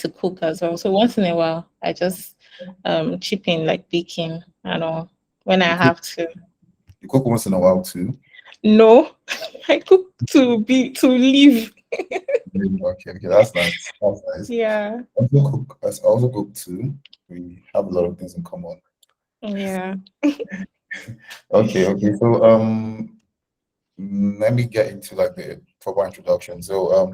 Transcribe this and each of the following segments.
to cook as well. So once in a while, I just chip in like baking and all when I You cook, have to. you cook once in a while too. No, I cook to live. Okay, okay, that's nice. That's nice. Yeah, I also cook too. We have a lot of things in common. yeah. Okay, okay. So let me get into like the proper introduction. So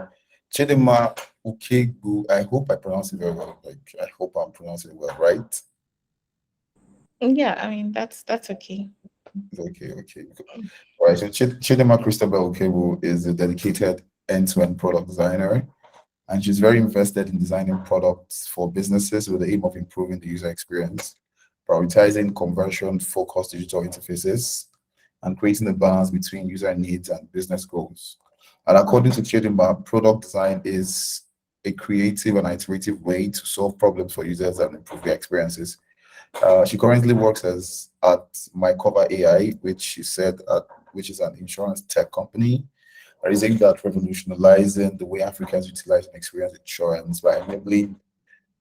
Chidima Ukegbu, I hope I pronounce it very well. Like I hope I'm pronouncing it well, right? Yeah, I mean that's okay. Okay, okay. All right. So Chidima Christabel Ukegbu is a dedicated end-to-end product designer, and she's very invested in designing products for businesses with the aim of improving the user experience, prioritizing conversion-focused digital interfaces, and creating a balance between user needs and business goals. And according to Chidinma, product design is a creative and iterative way to solve problems for users and improve their experiences. She currently works at MyCover AI, which she said which is an insurance tech company that is aimed at revolutionizing the way Africans utilize and experience insurance by enabling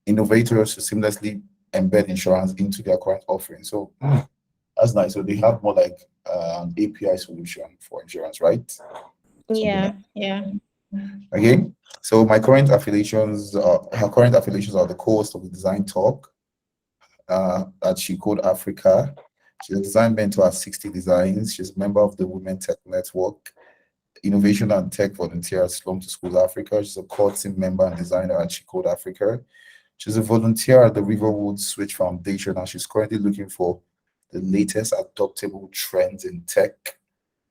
innovators to seamlessly embed insurance into their current offering. So that's nice. So they have more like an API solution for insurance, right? Something like Yeah, yeah. okay. So her current affiliations are the co-host of the Design Talk at She Code Africa. She's a design mentor at 60 Designs. She's a member of the Women Tech Network, Innovation and Tech Volunteer at Slum to Schools Africa. She's a core team member and designer at She Code Africa. She's a volunteer at the Riverwood Switch Foundation, and she's currently looking for the latest adoptable trends in tech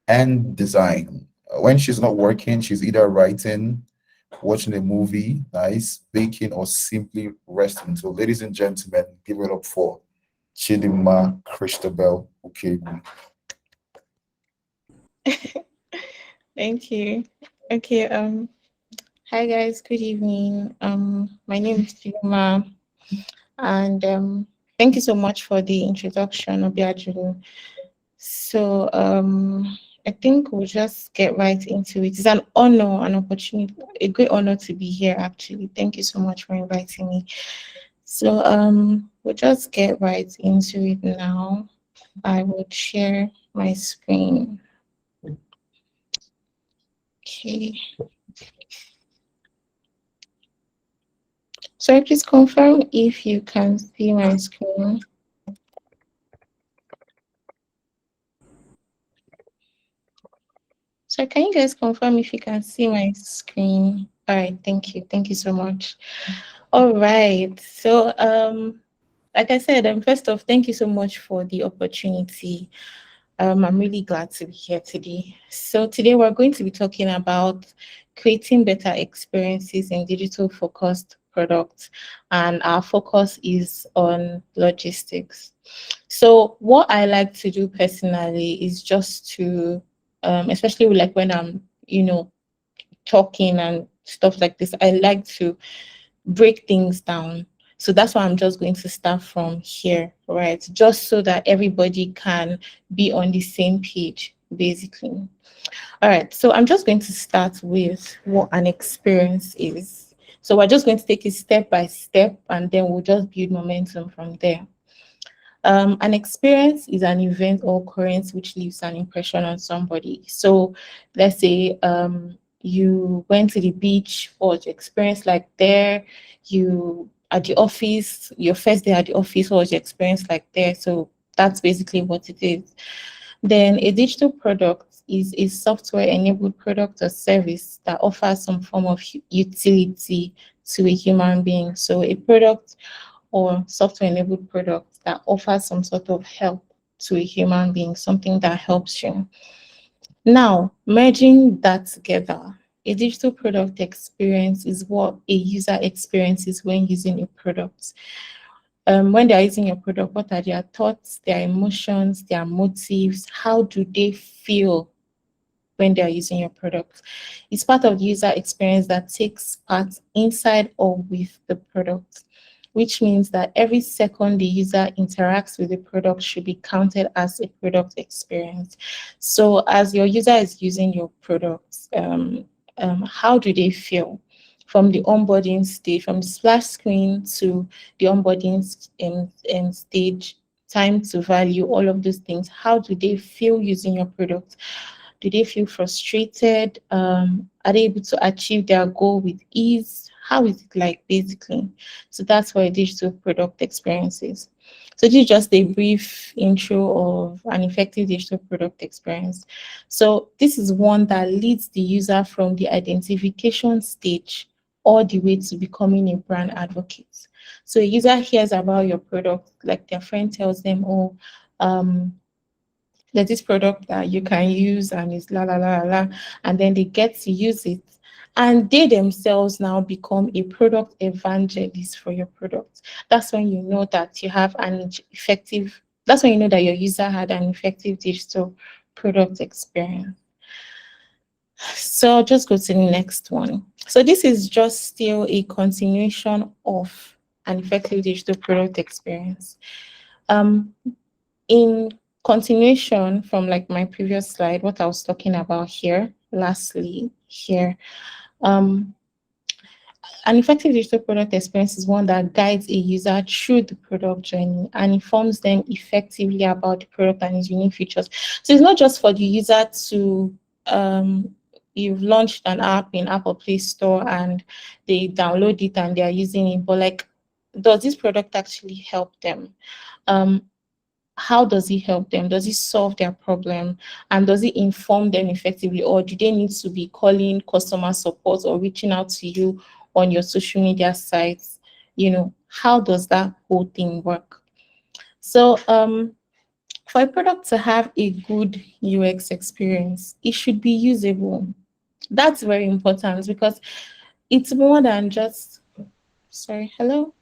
and design. When she's not working, she's either writing, watching a movie, nice, baking, or simply resting. So, ladies and gentlemen, give it up for Chidima Christabel Ukegbu. Thank you. Okay, hi guys, good evening. My name is Chidima, and thank you so much for the introduction, Obiajulu. So I think we'll just get right into it. It's an honor, an opportunity, a great honor to be here actually. Thank you so much for inviting me. So we'll just get right into it now. I will share my screen. Okay. So please confirm if you can see my screen. So can you guys confirm if you can see my screen? All right, thank you. Thank you so much. All right. So like I said, first off, thank you so much for the opportunity. I'm really glad to be here today. So today we're going to be talking about creating better experiences in digital focused products, and our focus is on logistics. So what I like to do personally is just to, especially like when I'm, talking and stuff like this, I like to break things down. So that's why I'm just going to start from here, right? Just so that everybody can be on the same page, basically. All right, so I'm just going to start with what an experience is. So we're just going to take it step by step and then we'll just build momentum from there. An experience is an event or occurrence which leaves an impression on somebody. So let's say you went to the beach or the experience like there, you at the office, your first day at the office, what was your experience like there? So that's basically what it is. Then a digital product is a software enabled product or service that offers some form of utility to a human being. So a product or software enabled product that offers some sort of help to a human being, something that helps you. Now, merging that together, a digital product experience is what a user experiences when using a product. When they're using your product, what are their thoughts, their emotions, their motives? How do they feel when they're using your product? It's part of the user experience that takes part inside or with the product, which means that every second the user interacts with the product should be counted as a product experience. So as your user is using your products, how do they feel? from the onboarding stage, from the splash screen to the onboarding stage, time to value, all of those things. How do they feel using your product? Do they feel frustrated? Are they able to achieve their goal with ease? How is it like, basically? So that's what a digital product experience is. So this is just a brief intro of an effective digital product experience. So this is one that leads the user from the identification stage all the way to becoming a brand advocate. So a user hears about your product, like their friend tells them, oh, um, there's this product that you can use and it's la la la la la, and then they get to use it, and they themselves now become a product evangelist for your product. That's when you know that you have an effective, that's when you know that your user had an effective digital product experience. So I'll just go to the next one. So this is just still a continuation of an effective digital product experience. Um, in continuation from like my previous slide, what I was talking about here, lastly here, um, an effective digital product experience is one that guides a user through the product journey and informs them effectively about the product and its unique features. So it's not just for the user to, you've launched an app in Apple Play Store and they download it and they are using it, but like, does this product actually help them? Um, how does it help them? Does it solve their problem? And does it inform them effectively? Or do they need to be calling customer support or reaching out to you on your social media sites? You know, how does that whole thing work? So for a product to have a good UX experience, it should be usable. That's very important because it's more than just, sorry, hello,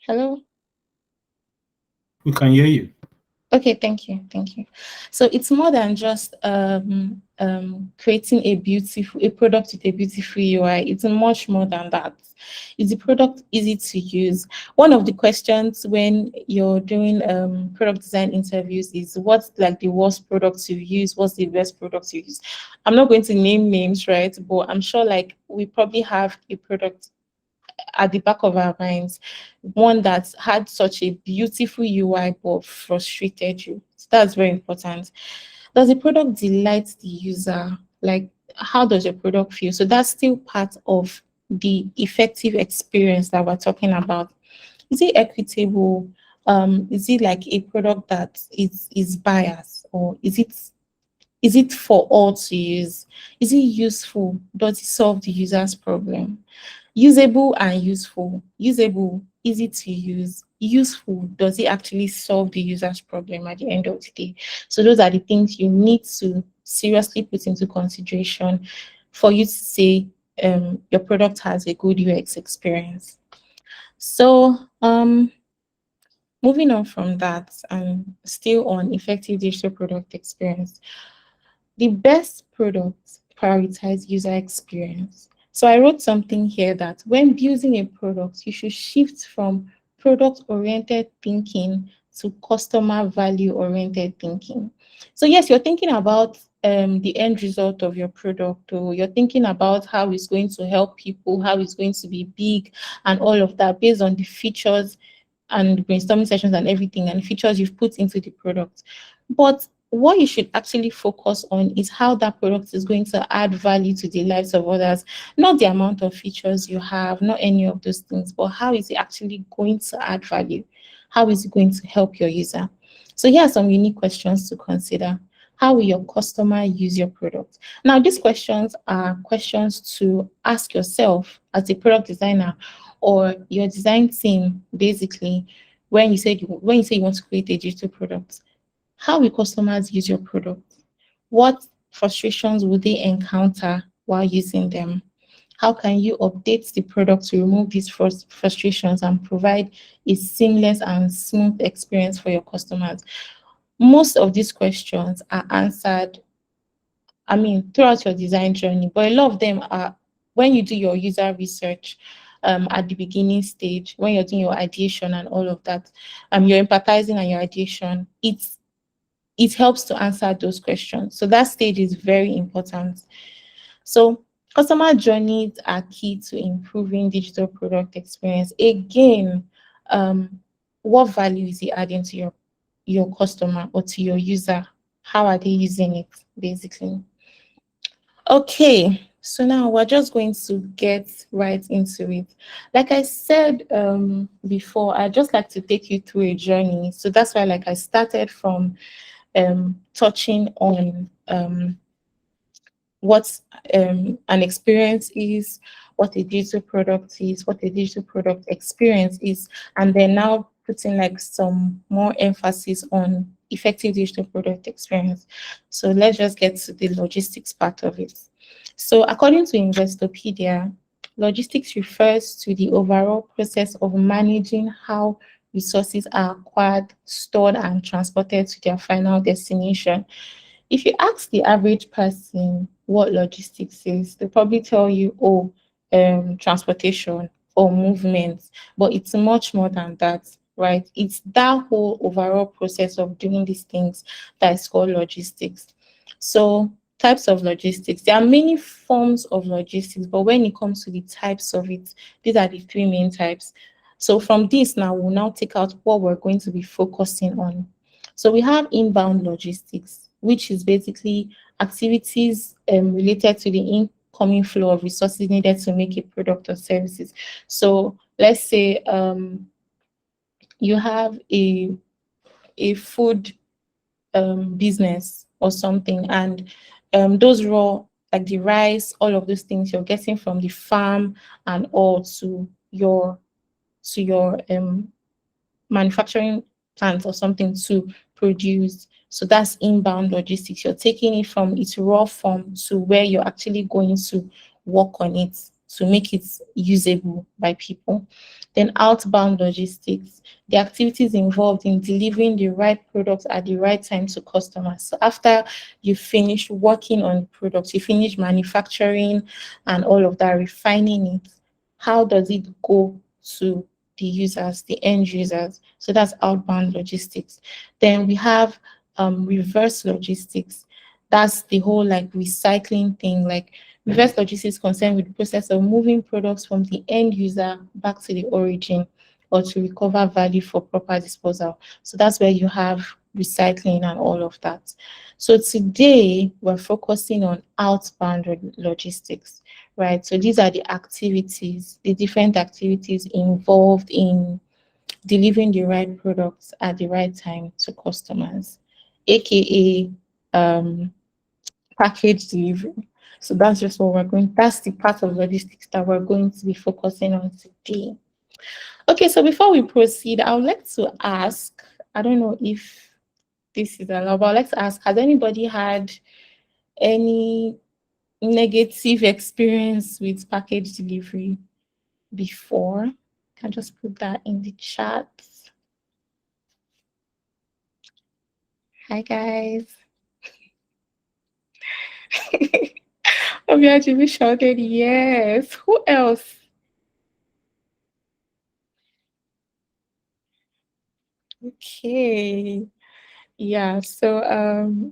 hello. We can hear you. Okay, thank you, thank you. So it's more than just creating a product with a beautiful UI. It's much more than that. Is the product easy to use? One of the questions when you're doing product design interviews is what's like the worst products you use? What's the best products you use? I'm not going to name names, right? But I'm sure like we probably have a product at the back of our minds, one that had such a beautiful UI but frustrated you. So that's very important. Does the product delight the user? Like, how does your product feel? So that's still part of the effective experience that we're talking about. Is it equitable? Is it like a product that is biased, or is it for all to use? Is it useful? Does it solve the user's problem? Usable and useful. Usable, easy to use. Useful, does it actually solve the user's problem at the end of the day? So those are the things you need to seriously put into consideration for you to say your product has a good UX experience. So moving on from that and still on effective digital product experience, the best products prioritize user experience. So I wrote something here that when building a product, you should shift from product-oriented thinking to customer value-oriented thinking. So yes, you're thinking about the end result of your product, or you're thinking about how it's going to help people, how it's going to be big, and all of that based on the features and brainstorming sessions and everything and features you've put into the product. But what you should actually focus on is how that product is going to add value to the lives of others, not the amount of features you have, not any of those things, but how is it actually going to add value? How is it going to help your user? So here are some unique questions to consider. How will your customer use your product? Now, these questions are questions to ask yourself as a product designer or your design team, basically, when you say you want to create a digital product. How will customers use your product? What frustrations will they encounter while using them? How can you update the product to remove these frustrations and provide a seamless and smooth experience for your customers? Most of these questions are answered, I mean, throughout your design journey, but a lot of them are when you do your user research at the beginning stage, when you're doing your ideation and all of that, your empathizing and your ideation, it helps to answer those questions. So that stage is very important. So customer journeys are key to improving digital product experience. Again, what value is it adding to your customer or to your user? How are they using it, basically? Okay, so now we're just going to get right into it. Like I said before, I just like to take you through a journey. So that's why, like, I started from touching on what an experience is, what a digital product is, what a digital product experience is, and then now putting like some more emphasis on effective digital product experience. So let's just get to the logistics part of it. So according to Investopedia, logistics refers to the overall process of managing how resources are acquired, stored, and transported to their final destination. If you ask the average person what logistics is, they'll probably tell you, oh, transportation or movement, but it's much more than that, right? It's that whole overall process of doing these things that is called logistics. So, types of logistics. There are many forms of logistics, but when it comes to the types of it, these are the three main types. So, from this now, we'll now take out what we're going to be focusing on. So we have inbound logistics, which is basically activities related to the incoming flow of resources needed to make a product or services. So let's say you have a food business or something, and those raw, like the rice, all of those things you're getting from the farm and all to your manufacturing plant or something to produce. So that's inbound logistics. You're taking it from its raw form to where you're actually going to work on it to make it usable by people. Then outbound logistics, the activities involved in delivering the right products at the right time to customers. So after you finish working on the product, you finish manufacturing and all of that, refining it, how does it go to the users, the end users? So that's outbound logistics. Then we have reverse logistics. That's the whole like recycling thing. Like reverse logistics concerned with the process of moving products from the end user back to the origin or to recover value for proper disposal. So that's where you have recycling and all of that. So today we're focusing on outbound logistics, right? So these are the activities, the different activities involved in delivering the right products at the right time to customers, aka package delivery. So that's just what that's the part of logistics that we're going to be focusing on today. Okay, so before we proceed, I would like to ask, I don't know if this is allowed, but I'd like to ask, has anybody had any negative experience with package delivery before? Can just put that in the chat. Hi guys. Obiajibi shouted yes. Who else? Okay. Yeah, so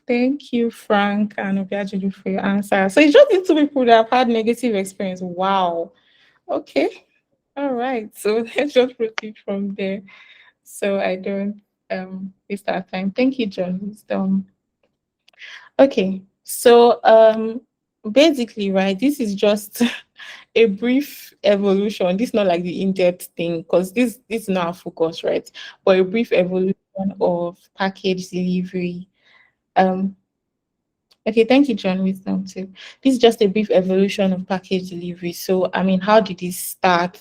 thank you, Frank and Obiajibi, for your answer. So it's just these two people that have had negative experience. Wow. Okay. All right. So let's just proceed from there. So I don't waste our time. Thank you, John Wisdom. Okay. So basically, right, this is just a brief evolution. This is not like the in-depth thing because this is not our focus, right? But a brief evolution of package delivery. Um, okay, thank you, John Wisdom too. This is just a brief evolution of package delivery. So, I mean, how did this start?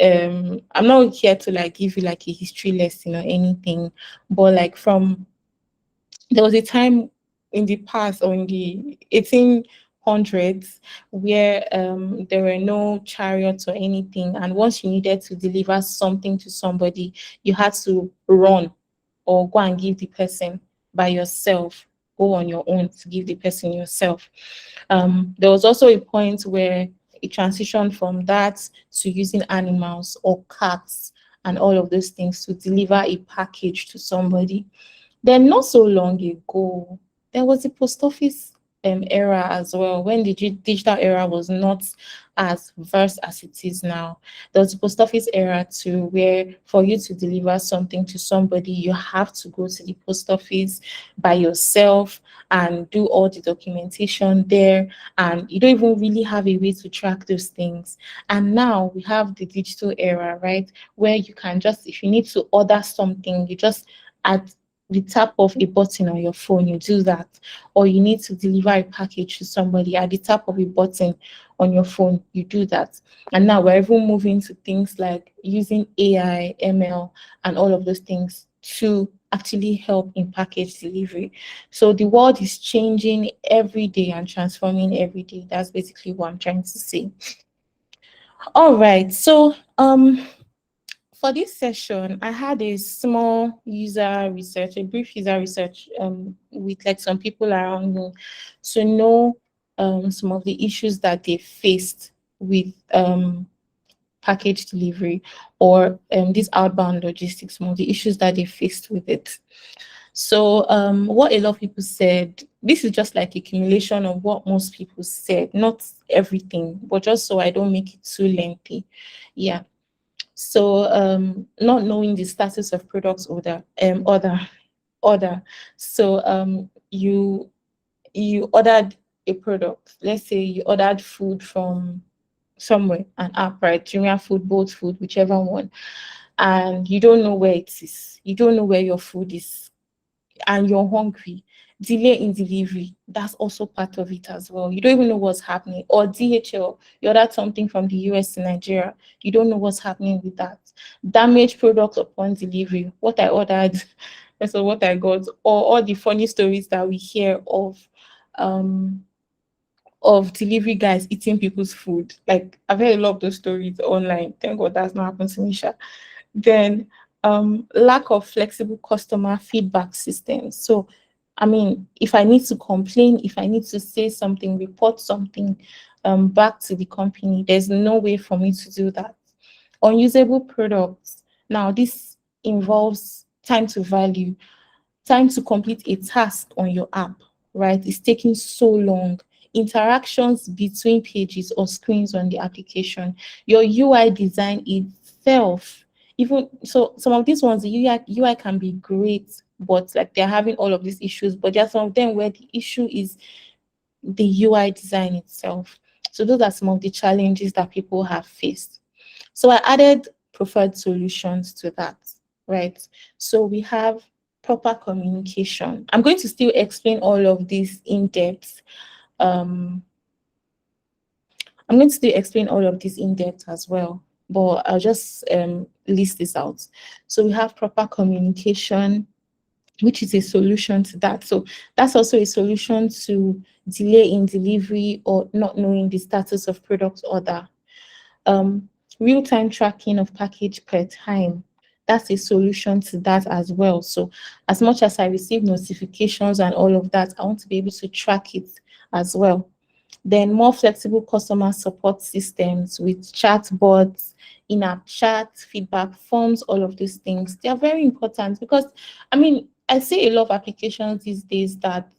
I'm not here to like give you like a history lesson or anything, but like from there was a time in the past or in the 1800s where there were no chariots or anything, and once you needed to deliver something to somebody, you had to run or go and give the person by yourself, go on your own to give the person yourself. There was also a point where it transitioned from that to using animals or cats and all of those things to deliver a package to somebody. Then, not so long ago, there was a post office era as well, when the digital era was not as vast as it is now. There was the post office era too, where for you to deliver something to somebody, you have to go to the post office by yourself and do all the documentation there, and you don't even really have a way to track those things. And now we have the digital era, right, where you can just, if you need to order something, you just at the tap of a button on your phone, you do that. Or you need to deliver a package to somebody, at the tap of a button on your phone, you do that. And now we're even moving to things like using AI, ML, and all of those things to actually help in package delivery. So the world is changing every day and transforming every day. That's basically what I'm trying to say. All right. So for this session, I had a small user research, a brief user research with like some people around me to know some of the issues that they faced with package delivery, or this outbound logistics, some of the issues that they faced with it. So what a lot of people said, this is just like accumulation of what most people said, not everything, but just so I don't make it too lengthy. Yeah. So not knowing the status of products order. So you ordered a product. Let's say you ordered food from somewhere, an app, right? Jumia Food, Bolt Food, whichever one, and you don't know where it is. You don't know where your food is, and you're hungry. Delay in delivery, that's also part of it as well. You don't even know what's happening. Or DHL, you ordered something from the US to Nigeria, you don't know what's happening with that. Damaged product upon delivery, what I ordered, that's what I got. Or all the funny stories that we hear um of delivery guys eating people's food. Like, I've heard a lot of those stories online. Thank God that's not happened to me, Sha. Then lack of flexible customer feedback systems. So I mean, if I need to complain, if I need to say something, report something back to the company, there's no way for me to do that. Unusable products. Now this involves time to value, time to complete a task on your app, right? It's taking so long. Interactions between pages or screens on the application, your UI design itself. Even so, some of these ones, the UI can be great, but like they're having all of these issues. But there are some of them where the issue is the UI design itself. So those are some of the challenges that people have faced. So I added preferred solutions to that, right? So we have proper communication. I'm going to still explain all of this in depth. Um, I'm going to still explain all of this in depth as well, but I'll just list this out. So we have proper communication, which is a solution to that. So that's also a solution to delay in delivery or not knowing the status of product order. um, Real-time tracking of package per time. That's a solution to that as well. So as much as I receive notifications and all of that, I want to be able to track it as well. Then more flexible customer support systems with chatbots, in-app chat, feedback forms, all of these things. They are very important because, I mean, I see a lot of applications these days that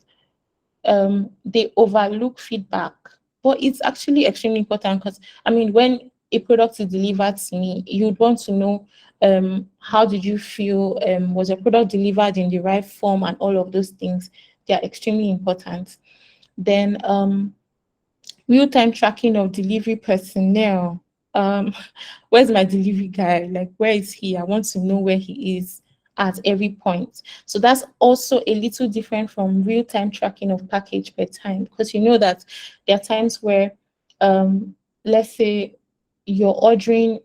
they overlook feedback, but it's actually extremely important because I mean, when a product is delivered to me, you'd want to know how did you feel, was your product delivered in the right form, and all of those things. They are extremely important. Then real-time tracking of delivery personnel. um where's my delivery guy? Like, where is he? I want to know where he is at every point. So that's also a little different from real-time tracking of package per time, because you know that there are times where let's say you're ordering,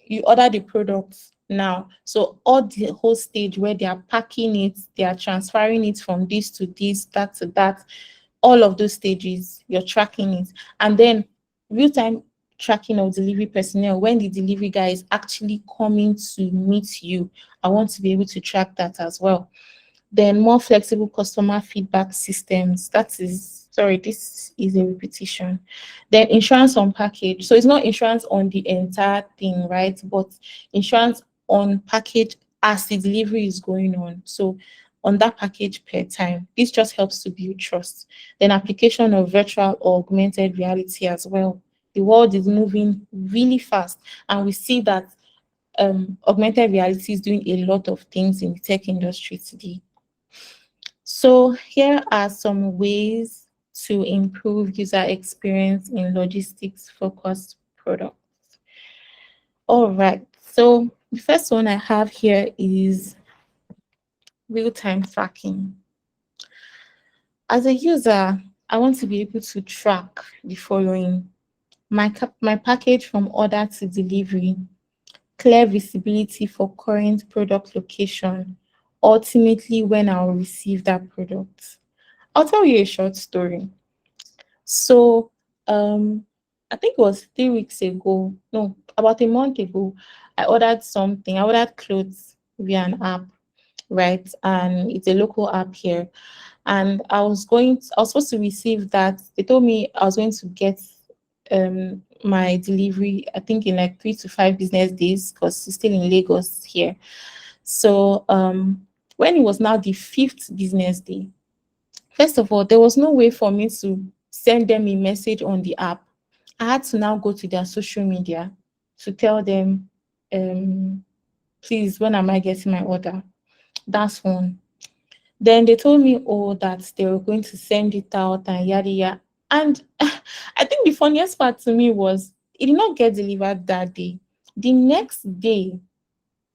you order the products now, so all the whole stage where they are packing it, they are transferring it from this to this, that to that, all of those stages, you're tracking it. And then real-time tracking of delivery personnel, when the delivery guy is actually coming to meet you, I want to be able to track that as well. Then more flexible customer feedback systems. That is, sorry, this is a repetition. Then insurance on package. So it's not insurance on the entire thing, right? But insurance on package as the delivery is going on. So on that package per time. This just helps to build trust. Then application of virtual or augmented reality as well. The world is moving really fast, and we see that augmented reality is doing a lot of things in the tech industry today. So here are some ways to improve user experience in logistics focused products. All right, so the first one I have here is real-time tracking. As a user, I want to be able to track the following: my package from order to delivery, clear visibility for current product location, ultimately when I'll receive that product. I'll tell you a short story. So, I think it was 3 weeks ago, no, about a month ago, I ordered something. I ordered clothes via an app, right? And it's a local app here. And I was supposed to receive that. They told me I was going to get my delivery, I think in like 3 to 5 business days, because it's still in Lagos here. So when it was now the fifth business day, first of all, there was no way for me to send them a message on the app. I had to now go to their social media to tell them, please, when am I getting my order? That's one. Then they told me, oh, that they were going to send it out and yada yada. And I think the funniest part to me was it did not get delivered that day. The next day,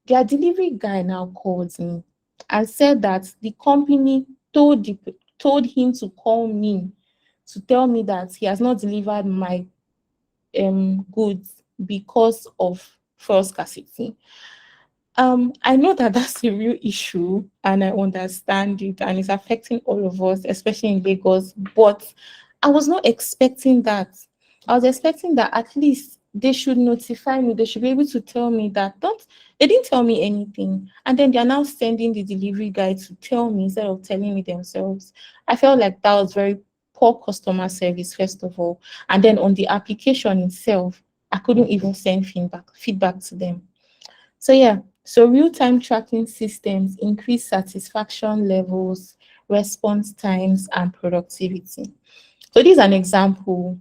their delivery guy now called me and said that the company told him to call me to tell me that he has not delivered my goods because of fuel scarcity. I know that that's a real issue, and I understand it, and it's affecting all of us, especially in Lagos. But I was not expecting that. I was expecting that at least they should notify me. They should be able to tell me that. Don't They didn't tell me anything, and then they are now sending the delivery guy to tell me instead of telling me themselves. I felt like that was very poor customer service, first of all, and then on the application itself, I couldn't even send feedback to them. So yeah, so real-time tracking systems increase satisfaction levels, response times, and productivity. So this is an example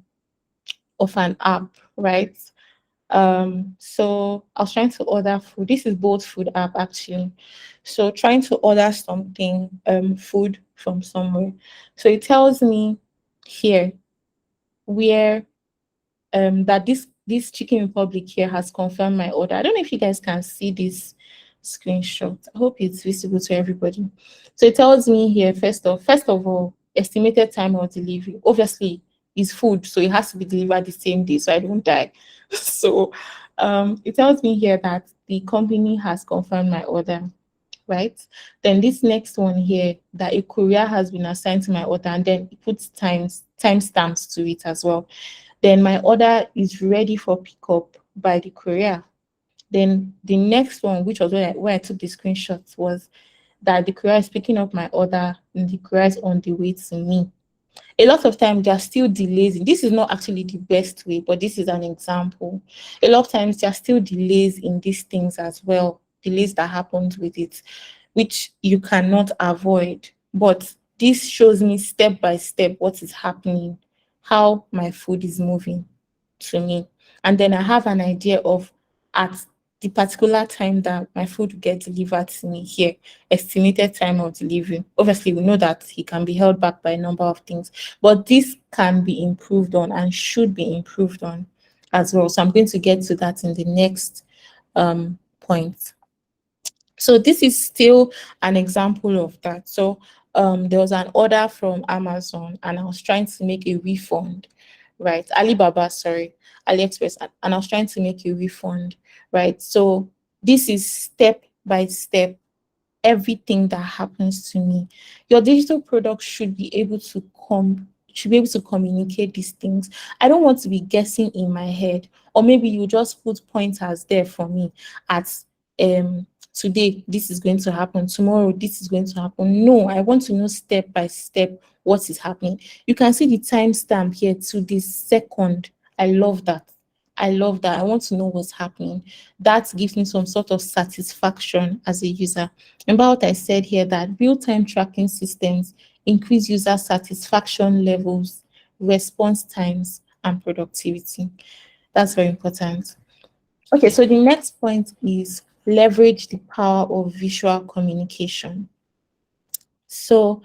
of an app, right? So I was trying to order food. This is both food app actually. So trying to order something, food from somewhere. So it tells me here where that this Chicken Republic here has confirmed my order. I don't know if you guys can see this screenshot. I hope it's visible to everybody. So it tells me here first of all, estimated time of delivery. Obviously, it's food, so it has to be delivered the same day, so I don't die. So it tells me here that the company has confirmed my order, right? Then this next one here, that a courier has been assigned to my order, and then it puts timestamps to it as well. Then my order is ready for pickup by the courier. Then the next one, which was where I took the screenshots, was that the courier is picking up my order and the courier is on the way to me. A lot of times there are still delays. This is not actually the best way, but this is an example. A lot of times there are still delays in these things as well, delays that happens with it, which you cannot avoid. But this shows me step by step what is happening, how my food is moving to me. And then I have an idea of at the particular time that my food will get delivered to me here, estimated time of delivery. Obviously, we know that he can be held back by a number of things, but this can be improved on and should be improved on as well. So I'm going to get to that in the next point. So this is still an example of that. So there was an order from Amazon and I was trying to make a refund, right? Alibaba, sorry, AliExpress, and I was trying to make a refund, right? So this is step by step everything that happens to me. Your digital product should be able to communicate these things. I don't want to be guessing in my head, or maybe you just put pointers there for me at today this is going to happen, tomorrow this is going to happen. No, I want to know step by step what is happening. You can see the timestamp here to this second. I love that. I love that. I want to know what's happening. That gives me some sort of satisfaction as a user. Remember what I said here, that real-time tracking systems increase user satisfaction levels, response times, and productivity. That's very important. Okay, so the next point is leverage the power of visual communication. So,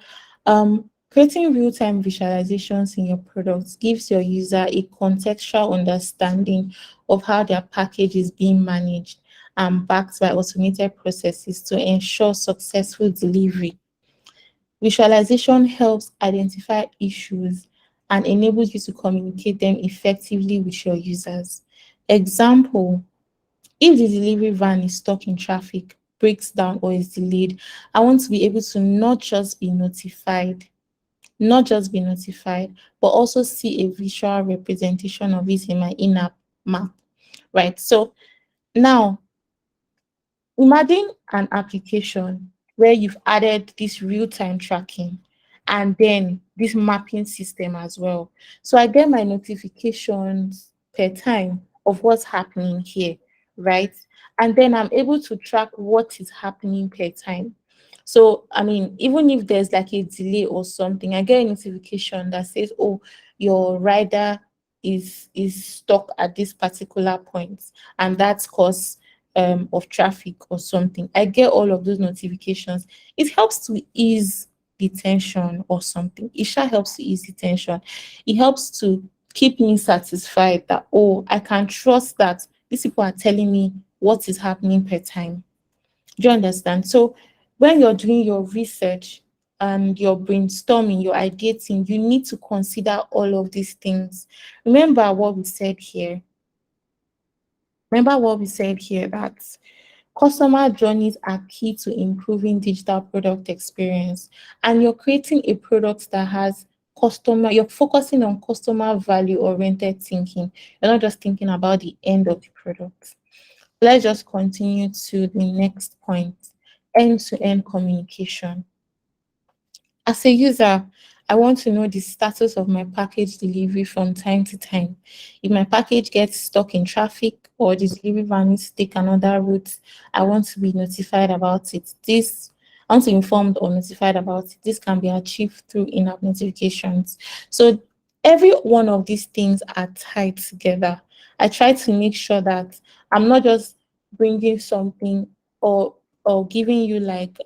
creating real-time visualizations in your products gives your user a contextual understanding of how their package is being managed and backed by automated processes to ensure successful delivery. Visualization helps identify issues and enables you to communicate them effectively with your users. Example, if the delivery van is stuck in traffic, breaks down, or is delayed, I want to be able to not just be notified, but also see a visual representation of it in my in-app map, right? So now imagine an application where you've added this real-time tracking and then this mapping system as well. So I get my notifications per time of what's happening here, right? And then I'm able to track what is happening per time. So, I mean, even if there's like a delay or something, I get a notification that says, oh, your rider is stuck at this particular point, and that's cause of traffic or something. I get all of those notifications. It helps to ease the tension or something. It sure helps to ease the tension. It helps to keep me satisfied that, oh, I can trust that these people are telling me what is happening per time. Do you understand? So when you're doing your research and you're brainstorming, you're ideating, you need to consider all of these things. Remember what we said here. Remember what we said here, that customer journeys are key to improving digital product experience. And you're creating a product that has you're focusing on customer value oriented thinking. You're not just thinking about the end of the product. Let's just continue to the next point, end-to-end communication. As a user, I want to know the status of my package delivery from time to time. If my package gets stuck in traffic or the delivery van needs to take another route, I want to be notified about it. I want to be informed or notified about it. This can be achieved through in-app notifications. So every one of these things are tied together. I try to make sure that I'm not just bringing something or giving you like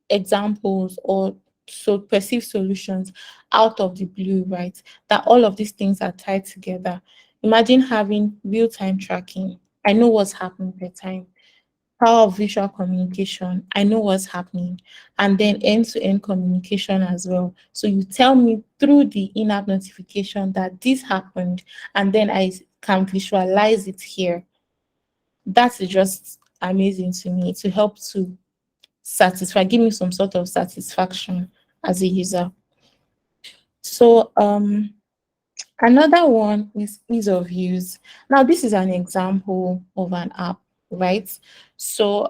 examples or so perceived solutions out of the blue, right? That all of these things are tied together. Imagine having real-time tracking. I know what's happening per time. Power of visual communication. I know what's happening. And then end-to-end communication as well. So you tell me through the in-app notification that this happened, and then I can visualize it here. That is just amazing to me to help to give me some sort of satisfaction as a user. So another one is ease of use. Now this is an example of an app, right? So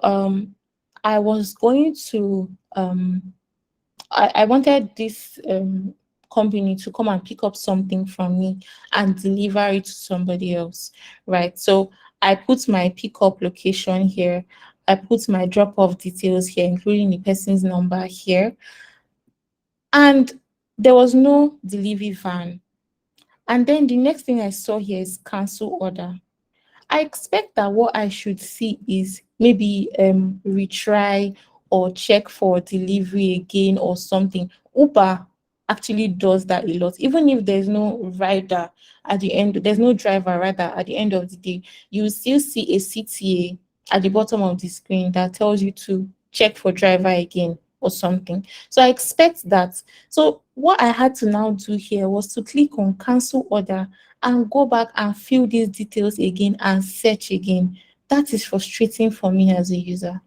I was going to I wanted this company to come and pick up something from me and deliver it to somebody else, right? So I put my pickup location here. I put my drop-off details here, including the person's number here. And there was no delivery van. And then the next thing I saw here is cancel order. I expect that what I should see is maybe retry or check for delivery again or something. Uber actually does that a lot. Even if there's no rider at the end, there's no driver rather at the end of the day, you will still see a CTA at the bottom of the screen that tells you to check for driver again or something. So I expect that. So what I had to now do here was to click on cancel order and go back and fill these details again and search again. That is frustrating for me as a user.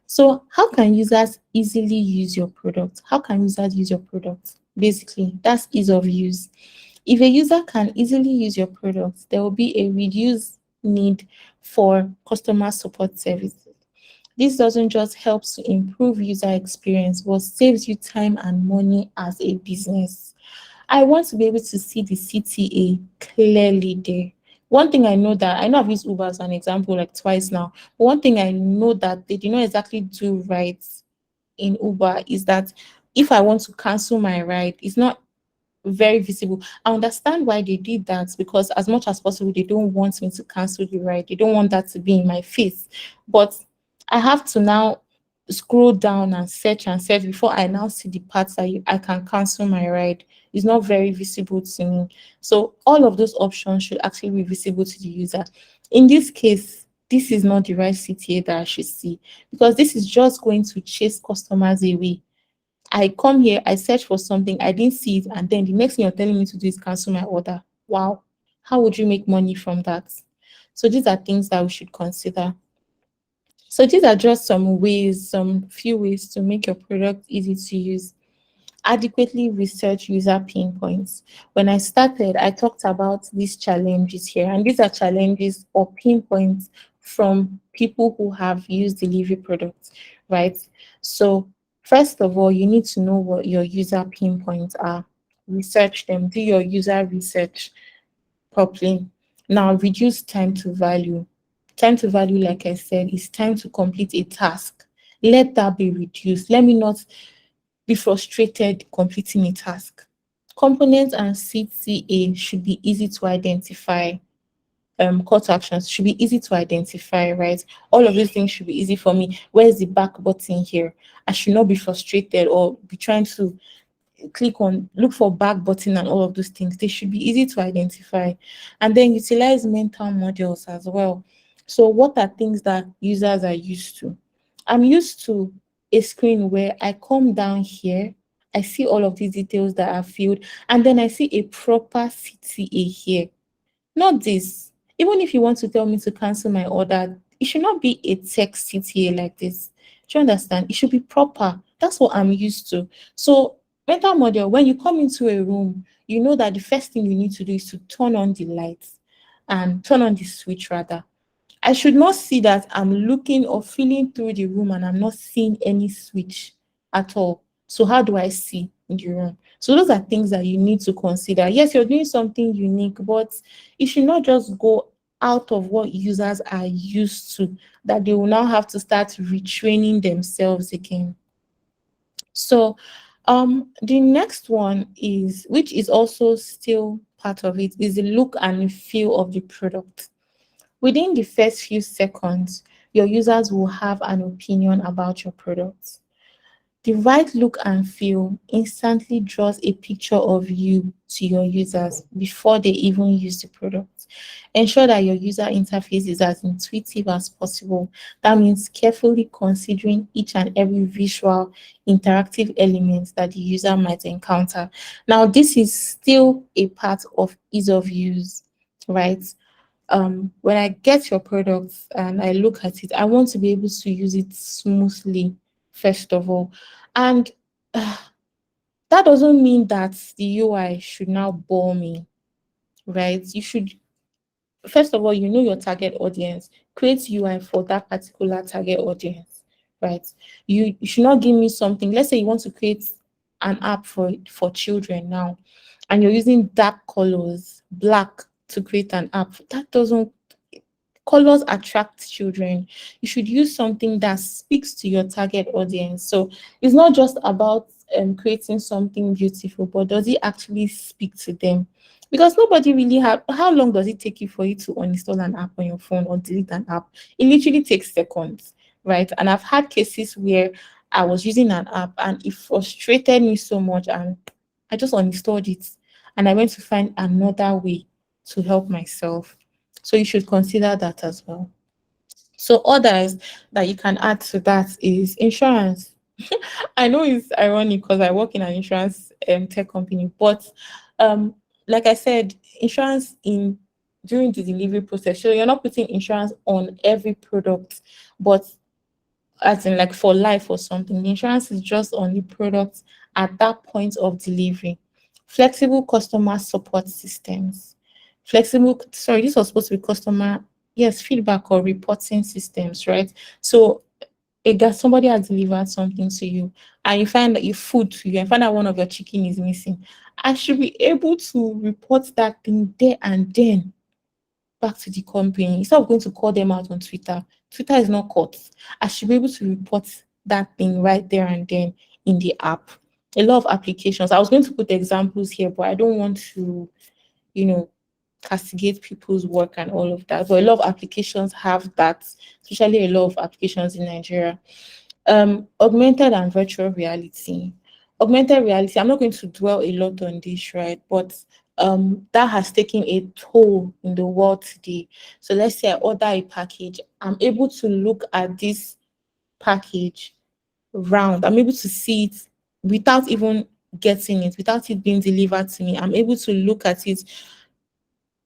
So how can users easily use your product? How can users use your product? Basically, that's ease of use. If a user can easily use your product, there will be a reduced need for customer support services. This doesn't just help to improve user experience, but saves you time and money as a business. I want to be able to see the CTA clearly there. One thing I know, that I know I've used Uber as an example like twice now, but one thing I know that they did not exactly do right in Uber is that if I want to cancel my ride, it's not very visible. I understand why they did that, because as much as possible, they don't want me to cancel the ride. They don't want that to be in my face. But I have to now scroll down and search before I now see the parts that I can cancel my ride. It's not very visible to me. So all of those options should actually be visible to the user. In this case, this is not the right CTA that I should see, because this is just going to chase customers away. I come here, I search for something, I didn't see it, and then the next thing you're telling me to do is cancel my order. Wow. How would you make money from that? So these are things that we should consider. So these are just some ways, some few ways to make your product easy to use. Adequately research user pain points. When I started, I talked about these challenges here, and these are challenges or pain points from people who have used delivery products, right? So first of all, you need to know what your user pain points are. Research them, do your user research properly. Now, reduce time to value. Time to value, like I said, is time to complete a task. Let that be reduced. Let me not be frustrated completing a task. Components and CTA should be easy to identify. Call to actions should be easy to identify, right? All of these things should be easy for me. Where's the back button here? I should not be frustrated or be trying to click on, look for back button and all of those things. They should be easy to identify. And then utilize mental models as well. So what are things that users are used to? I'm used to a screen where I come down here, I see all of these details that are filled, and then I see a proper CTA here. Not this. Even if you want to tell me to cancel my order, it should not be a text CTA like this. Do you understand? It should be proper. That's what I'm used to. So, mental model, when you come into a room, you know that the first thing you need to do is to turn on the lights and turn on the switch rather. I should not see that I'm looking or feeling through the room and I'm not seeing any switch at all. So how do I see in the room? So those are things that you need to consider. Yes, you're doing something unique, but it should not just go out of what users are used to, that they will now have to start retraining themselves again. So the next one is, which is also still part of it, is the look and feel of the product. Within the first few seconds, your users will have an opinion about your product. The right look and feel instantly draws a picture of you to your users before they even use the product. Ensure that your user interface is as intuitive as possible. That means carefully considering each and every visual interactive element that the user might encounter. Now, this is still a part of ease of use, right? When I get your products and I look at it, I want to be able to use it smoothly, first of all. And that doesn't mean that the UI should now bore me, right? You should, first of all, you know your target audience, create UI for that particular target audience, right? You should not give me something. Let's say you want to create an app for children now, and you're using dark colors, black, to create an app. That doesn't, colors attract children. You should use something that speaks to your target audience. So it's not just about creating something beautiful, but does it actually speak to them? Because nobody really have, how long does it take you for you to uninstall an app on your phone or delete an app? It literally takes seconds, right? And I've had cases where I was using an app and it frustrated me so much, and I just uninstalled it and I went to find another way to help myself. So you should consider that as well. So others that you can add to that is insurance. I know it's ironic because I work in an insurance tech company, but um, like I said, insurance in during the delivery process. So you're not putting insurance on every product, but as in like for life or something. The insurance is just on the product at that point of delivery. Flexible customer support systems. Flexible, sorry, this was supposed to be customer, yes, feedback or reporting systems, right? So somebody has delivered something to you and you find that your food to you and find out one of your chicken is missing. I should be able to report that thing there and then back to the company. Instead of going to call them out on Twitter, Twitter is not caught. I should be able to report that thing right there and then in the app. A lot of applications. I was going to put examples here, but I don't want to, you know, castigate people's work and all of that. But a lot of applications have that, especially a lot of applications in Nigeria. Augmented and virtual reality. Augmented reality, I'm not going to dwell a lot on this, right? But that has taken a toll in the world today. So let's say I order a package, I'm able to look at this package round. I'm able to see it without even getting it, without it being delivered to me. I'm able to look at it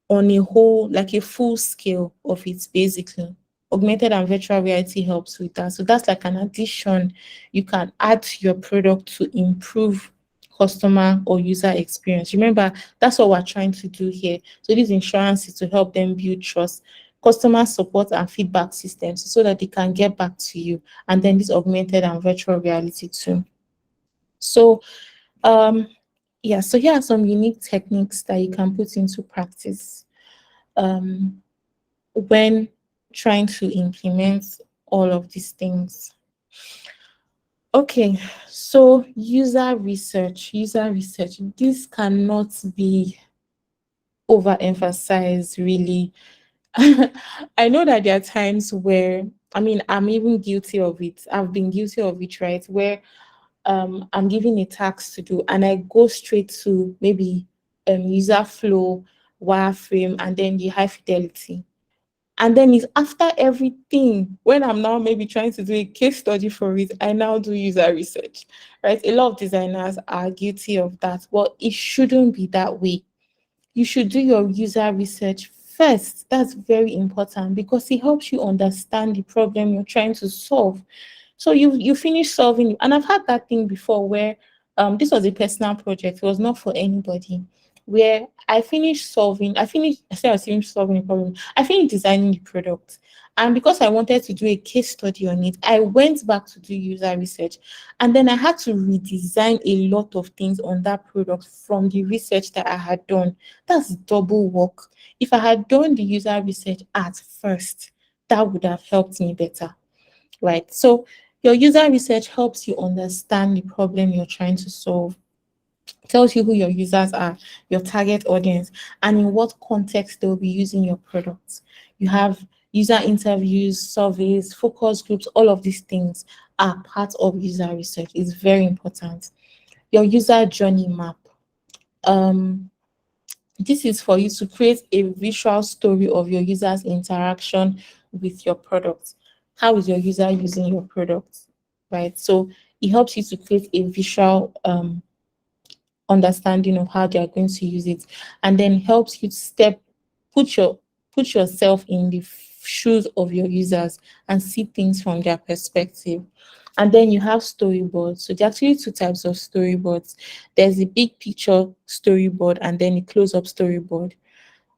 on a whole, like a full scale of it, basically. Augmented and virtual reality helps with that. So that's like an addition you can add to your product to improve customer or user experience. Remember, that's what we're trying to do here. So this insurance is to help them build trust, customer support and feedback systems so that they can get back to you. And then this augmented and virtual reality too. So yeah, so here are some unique techniques that you can put into practice when trying to implement all of these things. Okay, so user research. This cannot be overemphasized, really. I know that there are times where, I mean, I'm even guilty of it. I've been guilty of it, right? Where I'm given a task to do and I go straight to maybe user flow, wireframe, and then the high fidelity. And then it's after everything, when I'm now maybe trying to do a case study for it, I now do user research, right? A lot of designers are guilty of that, but it shouldn't be that way. You should do your user research first. That's very important because it helps you understand the problem you're trying to solve. So you finish solving, and I've had that thing before where this was a personal project. It was not for anybody. Where I said I was finished solving the problem. I finished designing the product. And because I wanted to do a case study on it, I went back to do user research. And then I had to redesign a lot of things on that product from the research that I had done. That's double work. If I had done the user research at first, that would have helped me better, right? So your user research helps you understand the problem you're trying to solve, tells you who your users are, your target audience, and in what context they'll be using your products. You have user interviews, surveys, focus groups, all of these things are part of user research. It's very important. Your user journey map. Um, this is for you to create a visual story of your user's interaction with your product. How is your user using your product, right? So it helps you to create a visual understanding of how they are going to use it, and then helps you put your put yourself in the shoes of your users and see things from their perspective. And then you have storyboards. So there are actually two types of storyboards. There's a big picture storyboard and then a close-up storyboard.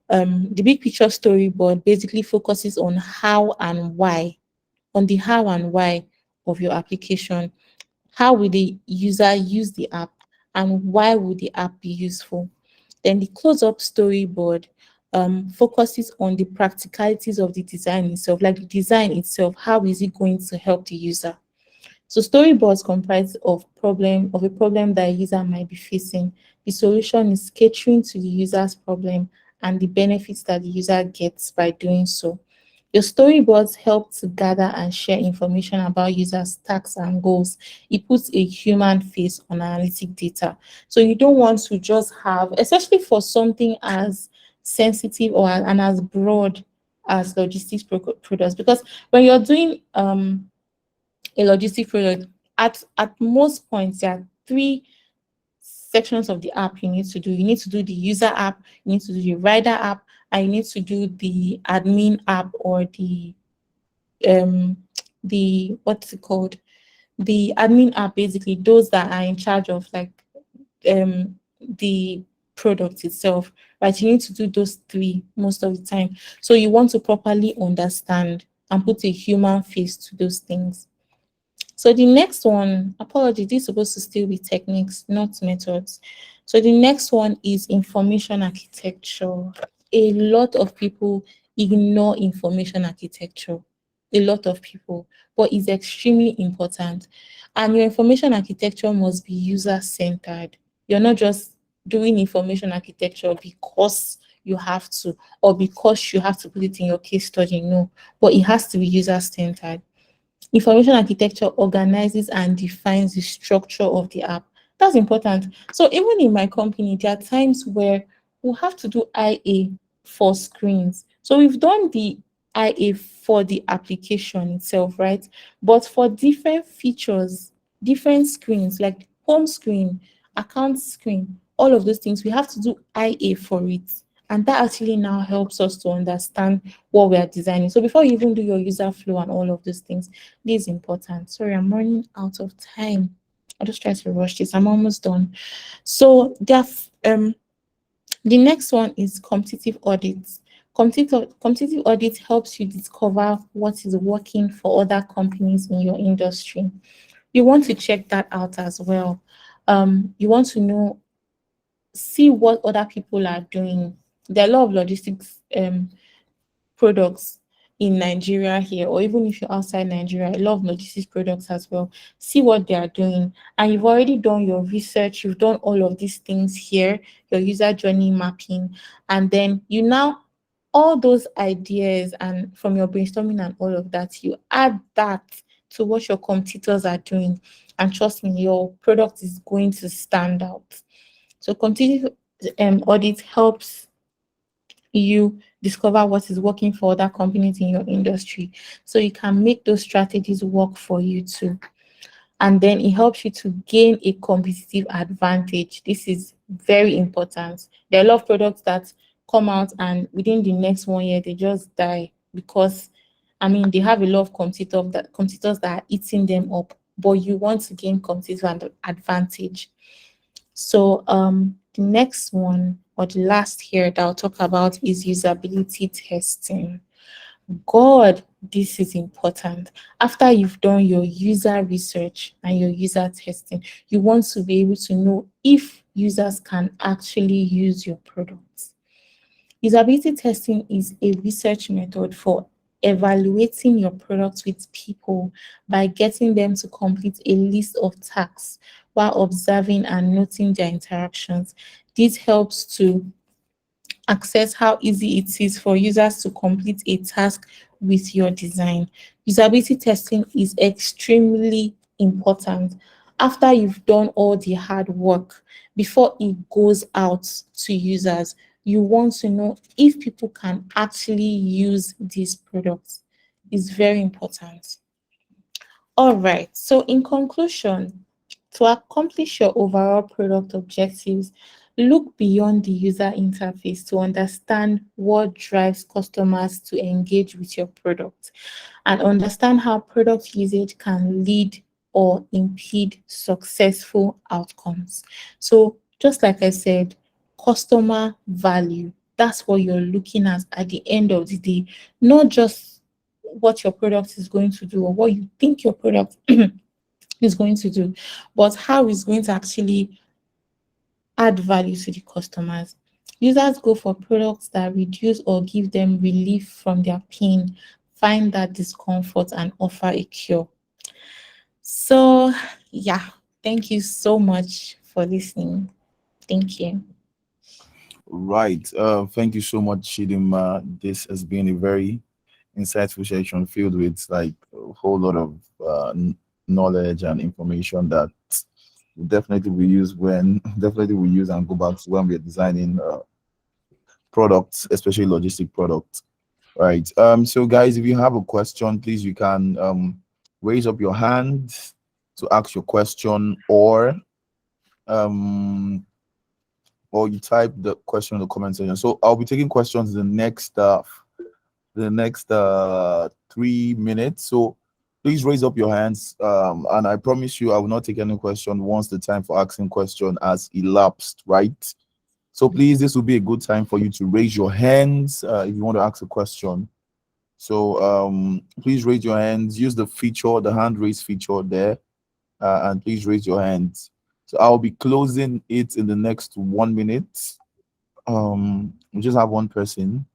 The big picture storyboard basically focuses on how and why, on the how and why of your application. How will the user use the app and why would the app be useful? Then the close-up storyboard focuses on the practicalities of the design itself, like the design itself. How is it going to help the user? So storyboards comprise of a problem that a user might be facing. The solution is catering to the user's problem and the benefits that the user gets by doing so. Your storyboards help to gather and share information about users' tasks and goals. It puts a human face on analytic data. So you don't want to just have, especially for something as sensitive and as broad as logistics products, because when you're doing a logistic product, at most points there are three sections of the app you need to do. You need to do the user app, you need to do the rider app, and you need to do the admin app, or um the what's it called? The admin app, basically those that are in charge of like the product itself, right? You need to do those three most of the time. So you want to properly understand and put a human face to those things. So the next one, apology, this is supposed to still be techniques, not methods. So the next one is information architecture. A lot of people ignore information architecture, a lot of people, but it's extremely important. And your information architecture must be user-centered. You're not just doing information architecture because you have to, or because you have to put it in your case study. No, but it has to be user-centered. Information architecture organizes and defines the structure of the app. That's important. So even in my company, there are times where we have to do IA for screens. So we've done the IA for the application itself, right? But for different features, different screens, like home screen, account screen, all of those things, we have to do IA for it. And that actually now helps us to understand what we are designing. So before you even do your user flow and all of those things, this is important. Sorry, I'm running out of time. I'll just try to rush this. I'm almost done. So the next one is competitive audits. Competitive audit helps you discover what is working for other companies in your industry. You want to check that out as well. You want to know, see what other people are doing. There are a lot of logistics products in Nigeria here, or even if you're outside Nigeria, a lot of logistics products as well. See what they are doing. And you've already done your research, you've done all of these things here, your user journey mapping, and then you now all those ideas and from your brainstorming and all of that, you add that to what your competitors are doing. And trust me, your product is going to stand out. So competitive audit helps you discover what is working for other companies in your industry so you can make those strategies work for you too. And then it helps you to gain a competitive advantage. This is very important. There are a lot of products that come out and within the next 1 year they just die because they have a lot of competitors that are eating them up, but you want to gain competitive advantage. So the next one or the last here that I'll talk about is usability testing. God, this is important. After you've done your user research and your user testing, you want to be able to know if users can actually use your products. Usability testing is a research method for evaluating your product with people by getting them to complete a list of tasks while observing and noting their interactions. This helps to access how easy it is for users to complete a task with your design. Usability testing is extremely important after you've done all the hard work before it goes out to users. You want to know if people can actually use these products. It's very important. All right. So in conclusion, to accomplish your overall product objectives, look beyond the user interface to understand what drives customers to engage with your product and understand how product usage can lead or impede successful outcomes. So just like I said, customer value, that's what you're looking at the end of the day, not just what your product is going to do or what you think your product is going to do, but how it's going to actually add value to the customers. Users go for products that reduce or give them relief from their pain, find that discomfort, and offer a cure. So, yeah, thank you so much for listening. Thank you. Right. Thank you so much, Chidima. This has been a very insightful session filled with like a whole lot of knowledge and information that definitely we use when definitely we use and go back to when we're designing products, especially logistic products. Right. So guys, if you have a question, please you can raise up your hand to ask your question, um or you type the question in the comment section. So I'll be taking questions the next 3 minutes. So please raise up your hands. And I promise you I will not take any question once the time for asking question has elapsed, right? So please, this will be a good time for you to raise your hands if you want to ask a question. So please raise your hands. Use the feature, the hand raise feature there, and please raise your hands. So I'll be closing it in the next 1 minute. We just have one person.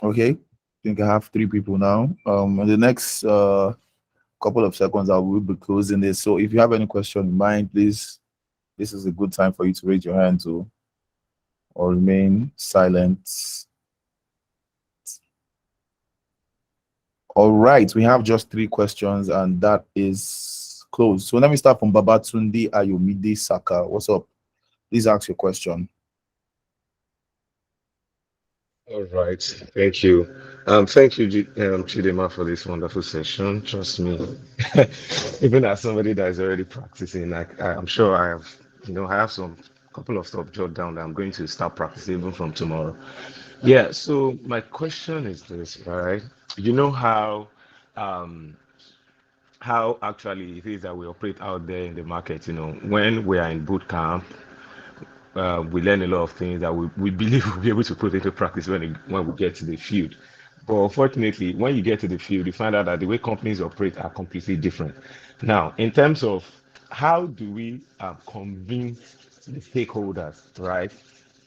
Okay. I think I have three people now. In the next couple of seconds, I will be closing this. So if you have any question in mind, please, this is a good time for you to raise your hand to or remain silent. All right, we have just three questions, and that is closed. So let me start from Babatunde Ayomide Saka. What's up? Please ask your question. All right, thank you. Thank you, Chidema, for this wonderful session. Trust me, even as somebody that is already practicing, I'm sure I have some couple of stuff jot down that I'm going to start practicing even from tomorrow. Yeah. So my question is this, right? You know um, how actually it is that we operate out there in the market. When we are in boot camp, we learn a lot of things that we believe we'll be able to put into practice when we get to the field. But unfortunately, when you get to the field, you find out that the way companies operate are completely different. Now, in terms of how do we convince the stakeholders, right,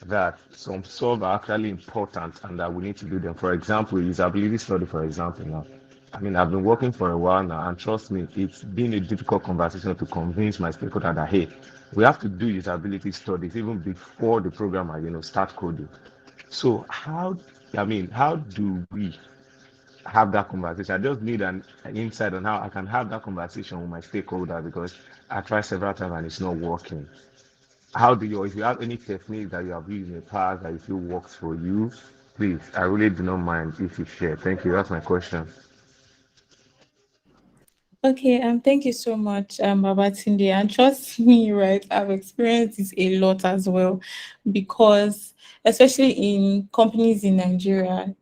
that some stuff are actually important and that we need to do them. For example, usability study, for example, now. I mean, I've been working for a while now, and trust me, it's been a difficult conversation to convince my stakeholder that, hey, we have to do usability studies even before the programmer, start coding. So how do we have that conversation? I just need an insight on how I can have that conversation with my stakeholder because I tried several times and it's not working. If you have any technique that you have used in the past that you feel works for you, please, I really do not mind if you share. Thank you. That's my question. Okay, thank you so much, Babatunde. And trust me, right, I've experienced this a lot as well, because especially in companies in Nigeria,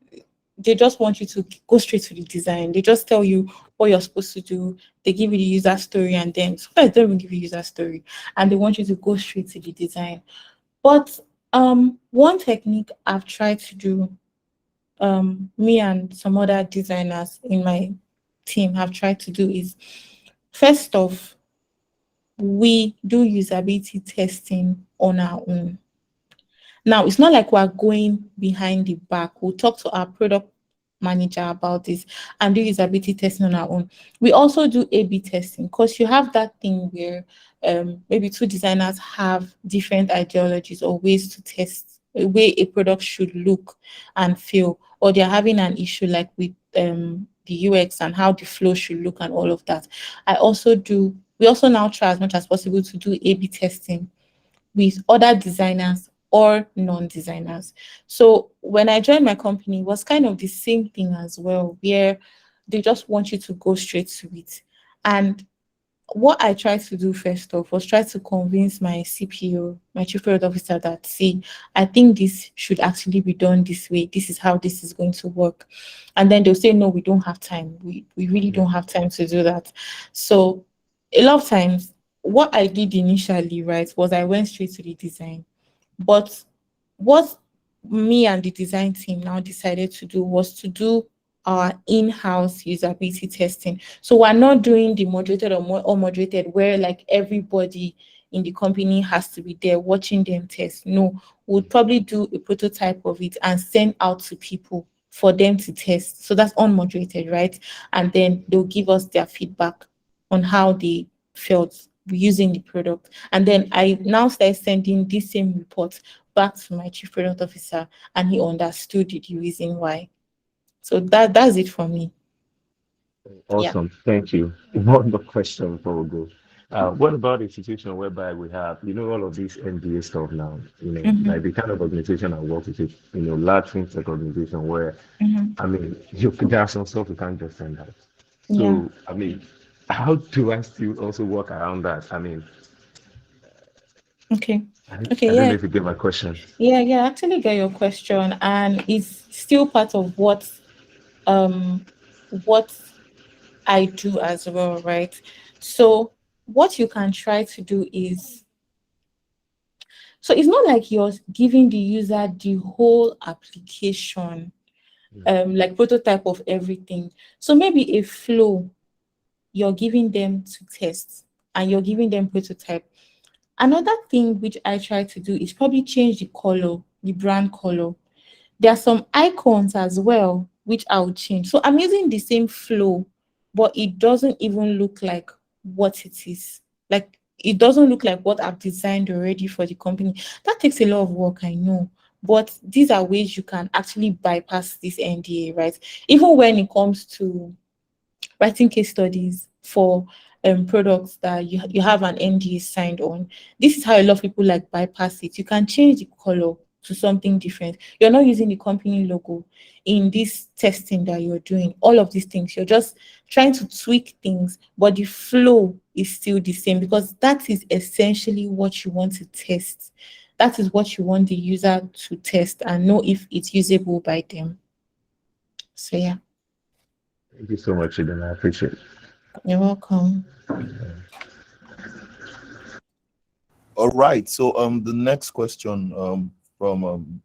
they just want you to go straight to the design. They just tell you what you're supposed to do. They give you the user story, and then sometimes they don't even give you user story, and they want you to go straight to the design. But one technique I've tried to do, me and some other designers in my team have tried to do is, first off, we do usability testing on our own. Now, it's not like we're going behind the back. We'll talk to our product manager about this and do usability testing on our own. We also do A/B testing, because you have that thing where maybe two designers have different ideologies or ways to test a way a product should look and feel, or they're having an issue like with the UX and how the flow should look and all of that. We also now try as much as possible to do A/B testing with other designers or non-designers. So when I joined my company, it was kind of the same thing as well, where they just want you to go straight to it. And what I tried to do first off was try to convince my CPO, my chief product officer, that, see, I think this should actually be done this way. This is how this is going to work. And then they'll say, no, we don't have time. We really Yeah. don't have time to do that. So a lot of times, what I did initially, right, was I went straight to the design. But what me and the design team now decided to do was to do our in-house usability testing. So we're not doing the moderated or unmoderated, where like everybody in the company has to be there watching them test. No, we'll probably do a prototype of it and send out to people for them to test. So that's unmoderated, right? And then they'll give us their feedback on how they felt using the product. And then I now started sending this same report back to my chief product officer, and he understood the reason why. So that's it for me. Yeah. Awesome. Thank you. One more question before we go. What about a situation whereby we have, all of these NBA stuff now, Mm-hmm, like the kind of organization I work with, is, large fintech organization where, mm-hmm. I mean, there are some stuff you can't just send out. Yeah. So, I mean, how do I still also work around that? I mean, Okay. I, Okay. I don't Yeah. know if you get my question. Yeah. I actually get your question, and it's still part of um what I do as well, right? So what you can try to do is, so it's not like you're giving the user the whole application, like prototype of everything. So maybe a flow you're giving them to test, and you're giving them prototype. Another thing which I try to do is probably change the color, the brand color. There are some icons as well, which I'll change. So I'm using the same flow, but it doesn't even look like what it is. Like it doesn't look like what I've designed already for the company. That takes a lot of work, I know. But these are ways you can actually bypass this NDA, right? Even when it comes to writing case studies for products that you have an NDA signed on. This is how a lot of people like bypass it. You can change the color to something different. You're not using the company logo in this testing that you're doing. All of these things, you're just trying to tweak things, but the flow is still the same because that is essentially what you want to test. That is what you want the user to test and know if it's usable by them. So yeah, Thank you so much, Eden. I appreciate it. you're welcome. All right. So the next question from